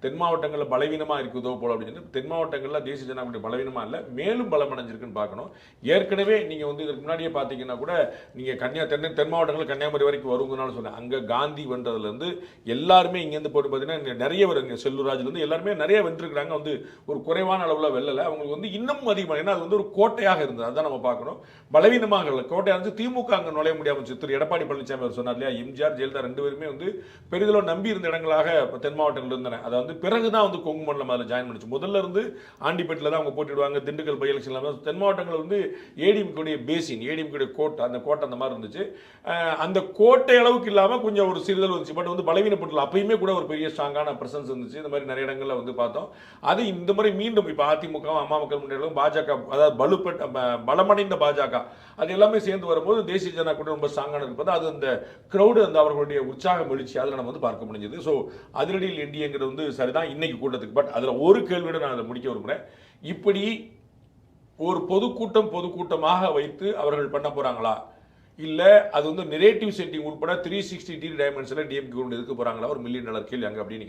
தென் மாவட்டங்களில் பலவீனமாக இருக்குதோ போல அப்படின்னு தென் மாவட்டங்களில் தேசிய ஜனநாயக பலவீனமாக இல்லை, மேலும் பலமடைஞ்சிருக்குன்னு பார்க்கணும். ஏற்கனவே நீங்கள் வந்து இதுக்கு முன்னாடியே பார்த்தீங்கன்னா கூட நீங்கள் தென் மாவட்டங்களில் கன்னியாகுமரி வரைக்கும் வருங்கனால சொன்னேன். அங்கே காந்தி வென்றதுலேருந்து எல்லாருமே இங்கேருந்து போட்டு பார்த்தீங்கன்னா நிறைய பேர் இங்கே செல்லூராஜ்லேருந்து எல்லாருமே நிறைய வென்றிருக்கிறாங்க. வந்து ஒரு குறைவான அளவில் வெல்லலை, அவங்களுக்கு வந்து இன்னும் அதிகமாக, ஏன்னா அது வந்து ஒரு கோட்டையாக இருந்தது. அதுதான் நம்ம பார்க்கணும். பலவீனமாக இல்லை, கோட்டையாக இருந்து திமுக அங்கே நுழைய முடியாமல் திரு எடப்பாடி பழனிசாமி அவர் சொன்னார் இல்லையா, எம்ஜிஆர் ஜெயலலிதா ரெண்டு பேருமே வந்து பெரிதளவு நம்பி இருந்த இடங்களாக தென் மாவட்டங்கள் இருந்தன. அதை வந்து பிறகுதான் வந்து கொங்கு மண்டலம் அதில் ஜாயின் பண்ணிச்சு. முதல்ல இருந்து ஆண்டிப்பேட்டில் தான் அவங்க போட்டிடுவாங்க, திண்டுக்கல் பை எலெக்ஷன். தென் மாவட்டங்கள் வந்து ஏடிஎம்கேடைய பேசின், ஏடிஎம்கேடைய கோட்டை, அந்த கோட்டை அந்த மாதிரி இருந்துச்சு. அந்த கோட்டை அளவுக்கு இல்லாமல் கொஞ்சம் ஒரு சிறிதல் வந்துச்சு. பட் வந்து பலவீனப்பட்டுள்ள அப்பயுமே கூட ஒரு பெரிய ஸ்ட்ராங்கான பிரசன்ஸ் இருந்துச்சு. இந்த மாதிரி நிறைய இடங்களில் வந்து பார்த்தோம். அது இந்த மாதிரி மீண்டும் இப்போ அதிமுக அம்மா மக்கள் முன்னேற்றம் பாஜக, அதாவது பலமடைந்த பாஜக, அது எல்லாமே சேர்ந்து வரும்போது தேசிய ஜனநாயக கூட்டணி ரொம்ப ஸ்ட்ராங்கான இருப்பது. அது அந்த கிரௌடு, அந்த அவர்களுடைய உற்சாகம் எழுச்சி அதில் நம்ம வந்து பார்க்க முடிஞ்சது. ஸோ அதிரடியில் என்டிஏங்கிறது வந்து சரிதான் இன்னைக்கு கூட்டத்துக்கு. பட் அதில் ஒரு கேள்வியோட நான் அதை முடிக்க விரும்புகிறேன். இப்படி ஒரு பொதுக்கூட்டமாக வைத்து அவர்கள் பண்ண போறாங்களா, இல்ல அது வந்து நெரேட்டிவ் செட்டிங் உட்பட 360 டிகிரி டைமென்ஷன்ல டிஎம்கே கொண்டு இருக்க போறாங்களா, ஒரு $1 மில்லியன் கேள்வி அங்க அப்படின்னு